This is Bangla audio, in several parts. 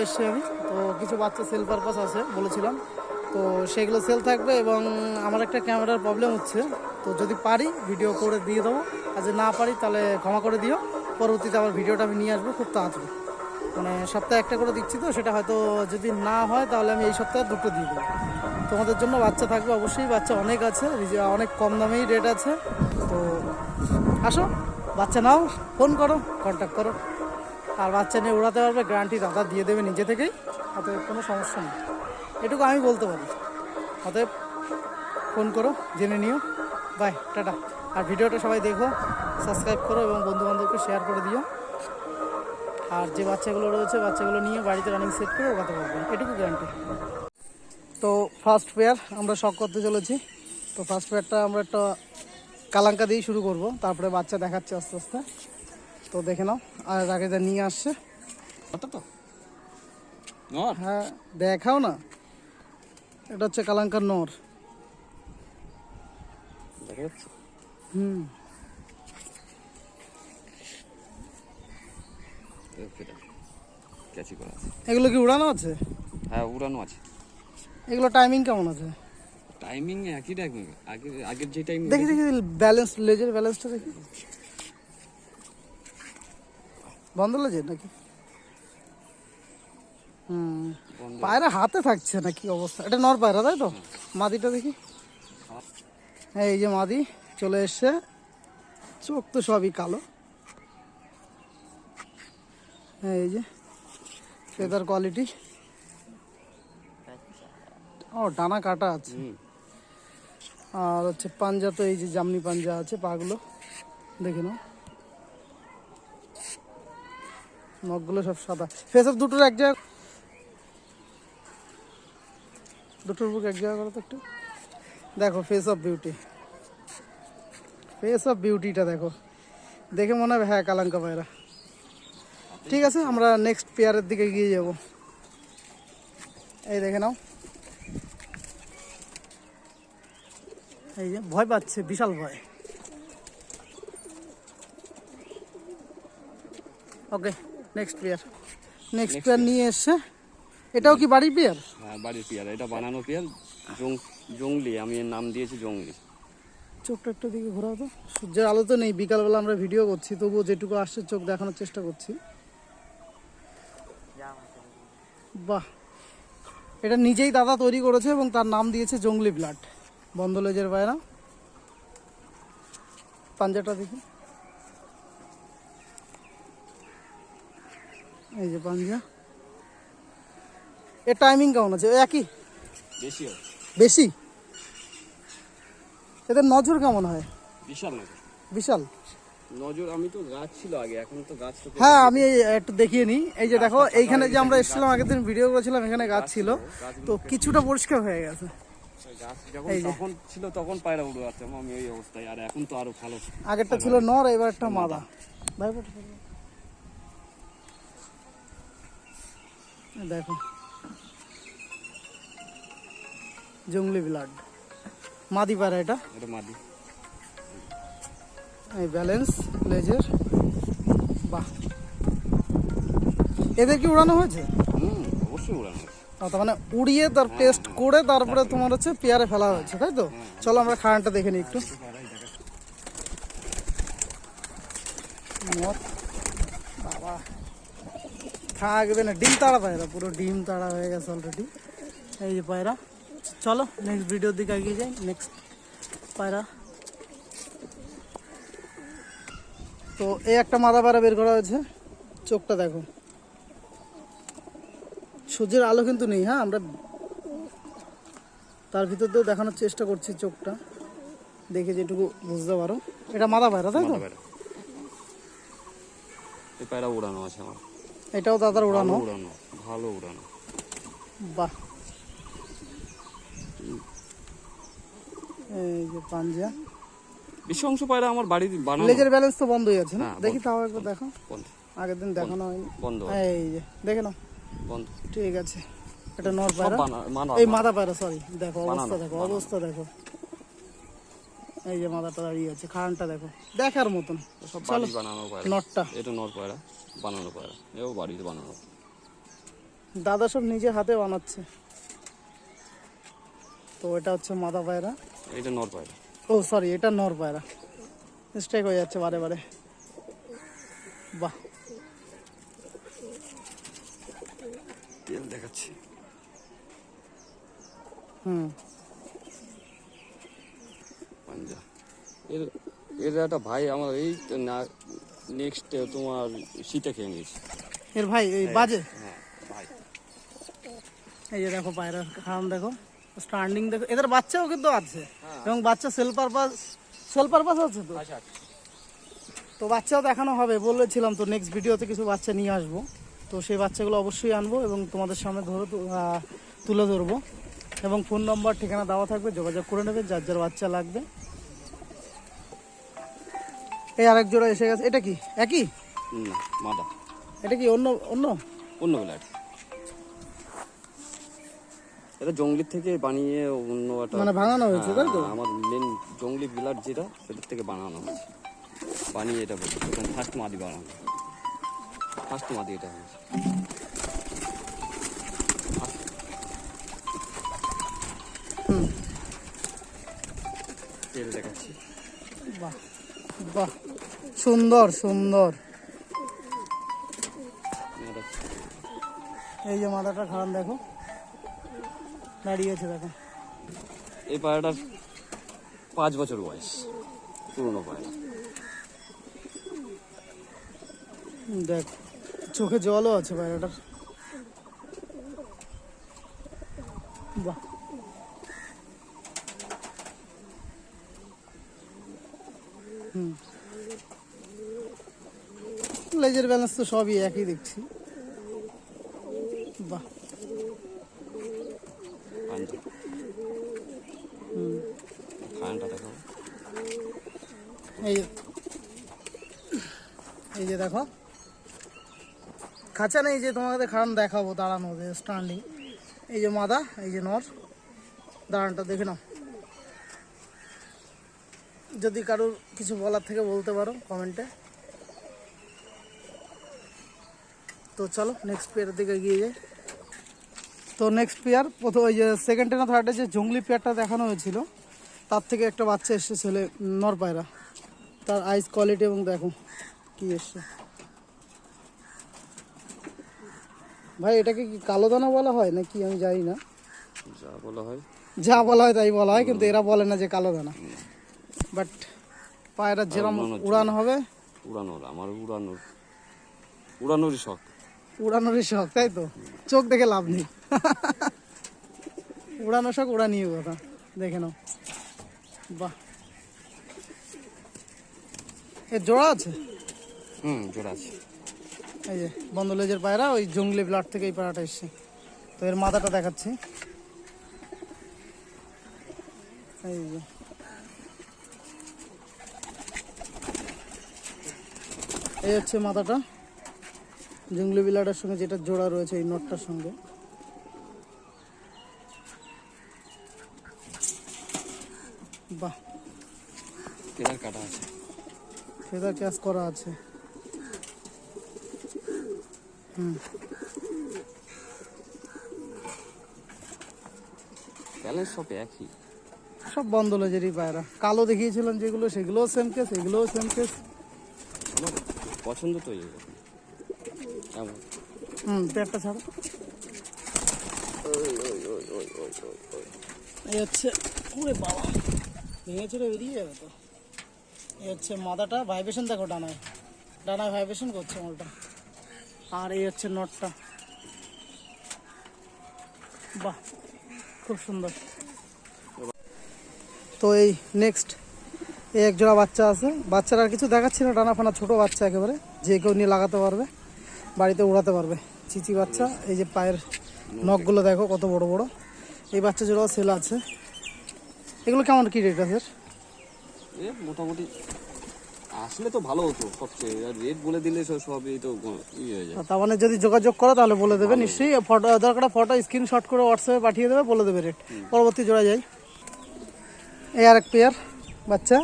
এসছি আমি তো কিছু বাচ্চা সেল পারপাস আছে বলেছিলাম, তো সেগুলো সেল থাকবে এবং আমার একটা ক্যামেরার প্রবলেম হচ্ছে, তো যদি পারি ভিডিও করে দিয়ে দেবো, আর যদি না পারি তাহলে ক্ষমা করে দিও। পরবর্তীতে আবার ভিডিওটা আমি নিয়ে আসবো খুব তাড়াতাড়ি, মানে সপ্তাহে একটা করে দিচ্ছি, তো সেটা হয়তো যদি না হয় তাহলে আমি এই সপ্তাহে দুটো দিয়ে দেবো। তোমাদের জন্য বাচ্চা থাকবে অবশ্যই, বাচ্চা অনেক আছে, অনেক কম দামেই রেট আছে। তো আসো, বাচ্চা নাও, ফোন করো, কন্ট্যাক্ট করো, আর বাচ্চা নিয়ে উড়াতে পারবে, গ্যারান্টি দাদা দিয়ে দেবে নিজে থেকেই, অতএব কোনো সমস্যা নেই, এটুকু আমি বলতে পারি। অতএব ফোন করো, জেনে নিও। By, tata. আর ভিডিওটা সবাই দেখো, সাবস্ক্রাইব করো এবং বন্ধুবান্ধবকে শেয়ার করে দিও। আর যে বাচ্চাগুলো রয়েছে বাচ্চাগুলো নিয়ে বাড়িতে রানিং সেট করে ওখাতে পারবেন, এটুকু গ্যারান্টি। তো ফার্স্ট পেয়ার আমরা শখ করতে চলেছি। তো ফার্স্ট পেয়ারটা আমরা একটা কালাঙ্কা দিয়েই শুরু করব, তারপরে বাচ্চা দেখাচ্ছে আস্তে আস্তে। তো দেখে নাও, আর আগে যা নিয়ে আসছে তো হ্যাঁ দেখাও না, এটা হচ্ছে কালাঙ্কার নর। দেখা যাচ্ছে। এগুলো কি উড়ানো আছে? হ্যাঁ, উড়ানো আছে। এগুলো টাইমিং কেমন আছে? টাইমিং একই টাইমিং, আগের যে টাইমিং। দেখি দেখি ব্যালেন্স, লেজের ব্যালেন্সটা দেখি। বন্ধ লেজের নাকি? পায়রা হাতে থাকছে না, কি অবস্থা? এটা নর পায়রা তাই তো? মাদিটা দেখি। এই যে মাদি চলে এসছে, চোখ তো সবই কালো। এই যে ফেদার কোয়ালিটি, ও ডানা কাটা আছে। আর হচ্ছে পাঞ্জা, তো এই যে জামনি পাঞ্জা আছে, পাগুলো দেখে নাও, নখগুলো সব সাদা। ফেস অফ দুটোর এক জায়গা, দুটোর বুক এক জায়গা করো তো একটু। দেখো face of beauty, face of বিউটিটা দেখো, দেখে মনে হবে হ্যাঁ কালাঙ্কা পায়রা। ঠিক আছে, আমরা নেক্সট পেয়ারের দিকে গিয়ে যাব। এই দেখে নাও, এই যে ভয় পাচ্ছে, বিশাল ভয়। ওকে, নেক্সট পেয়ার নিয়ে এসছে। এটাও কি বাড়ির পেয়ার? হ্যাঁ, বাড়ির পেয়ার। এটা বানানো পেয়ার, জংলি, আমি এর নাম দিয়েছি জংলি। চোখটা একটু দিকে ঘোরাও তো। সূর্যের আলো তো নেই, বিকালবেলা আমরা ভিডিও করছি, তবুও যেটুকু আসছে চোখ দেখানোর চেষ্টা করছি। বাহ, এটা নিজেই দাদা তৈরি করেছে এবং তার নাম দিয়েছে জংলি ব্লাড। বন্ধ লেজের পায়রা, পাঞ্জাটা দেখি। এই যে পাঞ্জা। এর টাইমিং কেমন আছে? একই? বেশি? এদের নজর কেমন হয়? বিশাল নজর। বিশাল নজর। আমি তো গাছ ছিল আগে, এখন তো গাছ তো। হ্যাঁ, আমি একটু দেখিয়ে নিই। এই যে দেখো, এইখানে যে আমরা এসেছিলাম আগের দিন ভিডিও করেছিলাম, এখানে গাছ ছিল, তো কিছুটা পরিষ্কার হয়ে গেছে। তখন ছিল, তখন পায়রা উড়াতাম আমি এই অবস্থায়, আর এখন তো আরো ভালো। আগেরটা ছিল নর, এবার একটা মাদা। দেখো জংলি ব্লাড মাদি পায়রা, এটা মাদি। এই ব্যালেন্স লেজের, বাহ। এদের কি উড়ানো হয়েছে? অবশ্যই উড়ানো হয়েছে। তার মানে উড়িয়ে তার টেস্ট করে তারপরে তোমার হচ্ছে পেয়ারে ফেলা হয়েছে, তাই তো? চলো আমরা খাওয়ানটা দেখে নিই একটু। বাবা, থাকবে না, ডিম তাড়া পায়রা, পুরো ডিম তাড়া হয়ে গেছে অলরেডি। এই যে পায়রা, চলো নেক্সট ভিডিওর দিকে এগিয়ে যাই। নেক্সট পায়রা, তো এই একটা মাদা পায়রা বের করা হয়েছে। চোখটা দেখো, সূর্যের আলো কিন্তু নেই, হ্যাঁ আমরা তার ভিতর দিয়েও দেখানোর চেষ্টা করছি, চোখটা দেখে যেটুকু বুঝতে পারো। এটা মাদা পায়রা তাই তো? এই পায়রা উড়ানো আছে আমার। এটাও দাদার উড়ানো? ভালো উড়ানো। বাহ, এই যে পাঞ্জা। বেশি অংশ পায়রা আমার বাড়িতে বানানো। লেজের ব্যালেন্স তো বন্ধ হয়ে আছে না? দেখি তাও একবার দেখো। আগের দিন দেখানো হয়নি। বন্ধ। এই যে দেখে নাও, বন্ধ। ঠিক আছে, এটা নর পায়রা, এই মাদা পায়রা, সরি। দেখো অবস্থা, দেখো অবস্থা, দেখো এই যে মাদাটা দাঁড়িয়ে আছে, খানটা দেখো, দেখার মতন। সব বাড়ি বানানো পায়রা। নটটা, এটা নর পায়রা, বানানো পায়রা, এও বাড়িতে বানানো। দাদা সব নিজে হাতে বানাচ্ছে। তো এটা হচ্ছে মাদা পায়রা, এটা নর পায়রা। ও সরি, এটা নর পায়রা। মিস্টেক হয়ে যাচ্ছে বারে বারে। বাহ, তেল দেখাচ্ছি। পাঞ্জা এর এর একটা ভাই আমার এই না নেক্সট তোমার শীতে খেয়ে নিয়েছে। এর ভাই এই বাজে। হ্যাঁ ভাই, এই যে দেখো পায়রার খাম দেখো, স্ট্যান্ডিং দেখো, এদের বাচ্চাও কিন্তু আছে এবং বাচ্চা সেল পারপাস আছে তো। আচ্ছা তো বাচ্চাও দেখানো হবে বলেছিলাম, তো নেক্সট ভিডিওতে কিছু বাচ্চা নিয়ে আসবো। তো সেই বাচ্চাগুলো অবশ্যই আনবো এবং তোমাদের সামনে তুলে ধরবো, এবং ফোন নম্বর ঠিকানা দেওয়া থাকবে, যোগাযোগ করে নেবে যার যার বাচ্চা লাগবে। এই আরেক জোড়া এসে গেছে, এটা কি একই? মাদা। এটা কি অন্য অন্য অন্য ব্লাড, এটা জঙ্গলির থেকে বানিয়ে অন্য একটা মানে ভাঙানো হয়েছে, তাই তো? আমার মেন জঙ্গলি ব্লাড যেটা সেটার থেকে বানানো হয়েছে, বানিয়ে এটা বলছে ফার্স্ট মাদি বানানো, ফার্স্ট মাদি এটা হয়েছে। তেল দেখাচ্ছি। বাহ বাহ, সুন্দর সুন্দর। এই যে মাদাটা খান দেখো, দাঁড়িয়েছে দেখো। এই পায়রাটার 5 বছর বয়স, পুরনো পায়রা। দেখ চোখে জলও আছে পায়রাটার। বাহ, লেজের ব্যালেন্স তো সবই একই দেখছি। বাহ, খানটা দেখো। এই যে দেখো খাঁচা নেই, যে তোমাকে খান দেখাবো দাঁড়ানো, যে স্ট্যান্ডিং। এই যে মাদা, এই যে নর, দাঁড়ানটা দেখে নাও। যদি কারোর কিছু বলার থেকে বলতে পারো কমেন্টে। তো চলো নেক্সট পেয়ারের দিকে এগিয়ে যাই। তো নেক্সট পেয়ার প্রথম ওই যে সেকেন্ডে না থার্ডে যে জঙ্গলি পেয়ারটা দেখানো হয়েছিল, তার থেকে একটা বাচ্চা এসছে ছেলে নর পায়রা। তার আইস কোয়ালিটি এবং দেখো কি এসছে। ভাই এটাকে কি কালো দানা বলা হয় নাকি আমি জানি না, যা বলা হয় তাই বলা হয়, কিন্তু এরা বলে না যে কালো দানা। বাট পায়রা যেরকম উড়ান হবে, উড়ানোর আমার উড়ানোরই শখ, উড়ানোরই শখ, তাই তো? চোখ দেখে লাভ নেই। উড়ানো শখ, উড়ানিয়ে কথা, দেখে নাও। বাহ, এর জোড়া আছে? জোড়া আছে। এই যে বন্ধ লেজের পায়রা, ওই জঙ্গলি ব্লাড থেকে এই পায়রাটা এসছে। তো এর মাথাটা দেখাচ্ছি, এই যে এই হচ্ছে মাথাটা, জঙ্গলি বিলাটার সঙ্গে যেটা জোড়া রয়েছে এই নটটার সঙ্গে। বাহ, ফেদার কাটা আছে, ফেদার ক্যাচ করা আছে। ব্যালেন্স সব একই, সব বন্ধ লেজেরই পায়রা। কালো দেখিয়েছিলাম যেগুলো, সেগুলোও সেম কেস, এগুলোও সেম কেস। আমার পছন্দ তো এইরকম। কেমন? পেটটা ছাড়ো। এই হচ্ছে, ওরে বাবা ভেঙে চড়ে বেরিয়ে যাবে তো। এই হচ্ছে মাদাটা, ভাইব্রেশন দেখো, ডানায় ভাইব্রেশন করছে মালটা। আর এই হচ্ছে নটটা। বাহ, খুব সুন্দর। তো এই নেক্সট এই এক জোড়া বাচ্চা আছে। বাচ্চার আর কিছু দেখাচ্ছি না, ডানা ফানা ছোটো বাচ্চা একেবারে, যে কেউ নিয়ে লাগাতে পারবে, বাড়িতে উড়াতে পারবে। চিচি বাচ্চা। এই যে পায়ের নখগুলো দেখো কত বড় বড়। এই বাচ্চা জোড়াও সেল আছে। এগুলো কেমন কি রেট আছে? মোটামুটি আসলে তো ভালো হতো সবচেয়ে, আর রেট বলে দিলে সবই তো হয়ে যায়। তার মানে যদি যোগাযোগ করো তাহলে বলে দেবে নিশ্চয়ই। ফটো দরকার, ফটো স্ক্রিনশট করে হোয়াটসঅ্যাপে পাঠিয়ে দেবে, বলে দেবে রেট। পরবর্তী জোড়া যাই। এই আরেক পেয়ার বাচ্চা,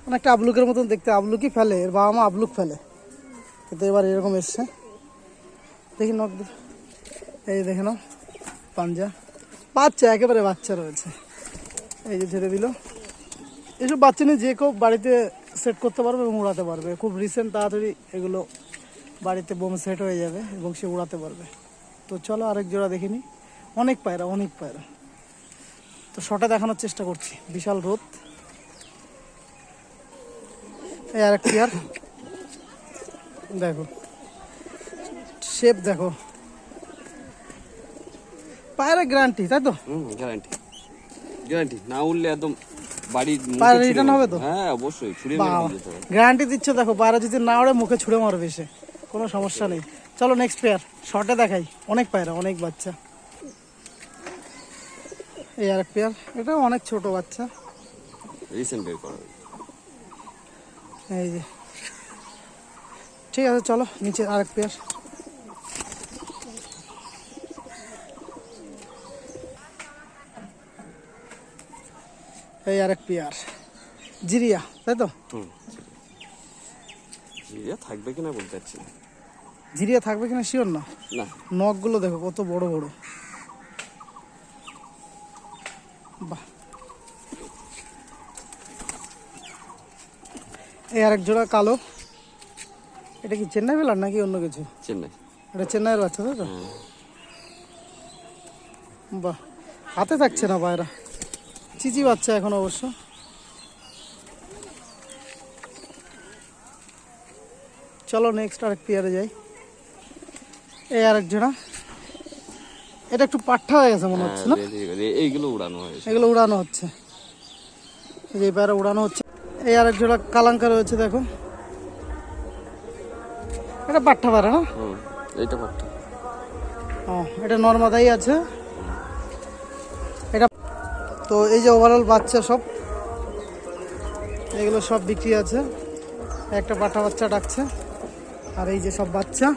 অনেকটা আবলুকের মতন দেখতে। আবলুকই ফেলে, এর বাবা মা আবলুক ফেলে, কিন্তু এবার এরকম এসছে। দেখি নখ এই দেখে নাও পাঞ্জা, বাচ্চা একেবারে বাচ্চা রয়েছে। এই যে ছেড়ে দিল। এসব বাচ্চা নিয়ে যে কেউ বাড়িতে সেট করতে পারবে এবং উড়াতে পারবে। খুব রিসেন্ট তাড়াতাড়ি এগুলো বাড়িতে বোম সেট হয়ে যাবে এবং সে উড়াতে পারবে। তো চলো আরেক জোড়া দেখে নিই। অনেক পায়রা, অনেক পায়রা। তো শর্টে দেখানোর চেষ্টা করছি, বিশাল রোদ। এই আরেক পেয়ার দেখো, শেপ দেখো, পায়রা গ্যারান্টি, তাই তো? গ্যারান্টি গ্যারান্টি, না উঠলে একদম বাড়ির মুখে পায়রা ছুঁড়ে রিটার্ন মারবে। হবে তো? হ্যাঁ অবশ্যই, ছুঁড়ে মেরে দিয়ে যেতে হবে। গ্যারান্টি দিচ্ছে দেখো, পায়রা যদি না ওড়ে মুখে ছুঁড়ে মারবে সে, কোনো সমস্যা নেই। চলো নেক্সট পেয়ার শর্টে দেখাই। অনেক পায়রা, অনেক বাচ্চা। এই আরেক পেয়ার, এটা অনেক ছোট বাচ্চা। রিসেন্ট বের করা। এই যে, ঠিক আছে চলো নিচে আরেক পেয়ার। এই আরেক পেয়ার জিরিয়া, তাই তো? জিরিয়া থাকবে কিনা বলতে পারছি না। জিরিয়া থাকবে কিনা শিওর না। না, নখগুলো দেখো কত বড় বড়। বাহ। এই আরেক জোড়া কালো, এটা কি চেন্নাই বেলার নাকি অন্য কিছু? চেন্নাই। এটা চেন্নাইয়ের বাচ্চা, তাই তো? বাহ, হাতে থাকছে না পায়রা, চিচি বাচ্চা এখন অবশ্য। চলো নেক্সট আরেক পেয়ারে যাই। এই আরেক জোড়া, এটা একটু পাঠা হয়ে গেছে মনে হচ্ছে না? এইগুলো উড়ানো হয়েছে। এগুলো উড়ানো হচ্ছে, এই যে পায়রা উড়ানো হচ্ছে। এই আরেক জোড়া কালাঙ্কা রয়েছে দেখো, এটা পাঠা পায়রা না? এইটা পাঠা। ও, এটা নর্মাদাই আছে এটা। তো এই যে ওভারঅল বাচ্চা সব, এগুলো সব বিক্রি আছে। একটা পাঠা বাচ্চা ডাকছে, আর এই যে সব বাচ্চা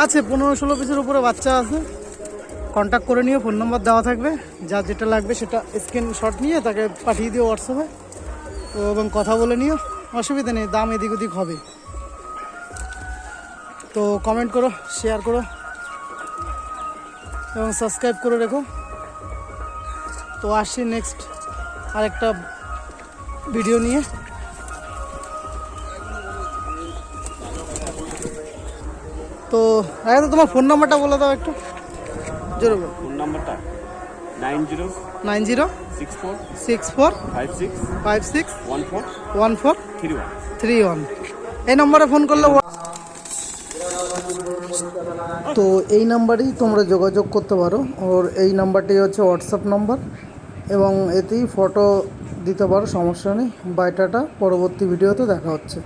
আছে, 15-16 পিসের উপরে বাচ্চা আছে। কন্ট্যাক্ট করে নিও, ফোন নম্বর দেওয়া থাকবে। যার যেটা লাগবে সেটা স্ক্রিনশট নিয়ে তাকে পাঠিয়ে দিও হোয়াটসঅ্যাপে। তো এবং কথা বলে নিও, অসুবিধা নেই, দাম এদিক ওদিক হবে। তো কমেন্ট করো, শেয়ার করো এবং সাবস্ক্রাইব করে রেখো। তো আসছি নেক্সট আরেকটা ভিডিও নিয়ে। তো আগে তো তোমার ফোন নাম্বারটা বলে দাও একটু জোরে বলো। ফোন নাম্বারটা 9064561431 এই নম্বরে ফোন করলে। তো এই নাম্বারেই তোমরা যোগাযোগ করতে পারো। ওর এই নাম্বারটি হচ্ছে হোয়াটসঅ্যাপ নাম্বার, এবং এতেই ফটো দিতে পারো, সমস্যা নেই। বায়োডাটা পরবর্তী ভিডিওতে দেখা হচ্ছে।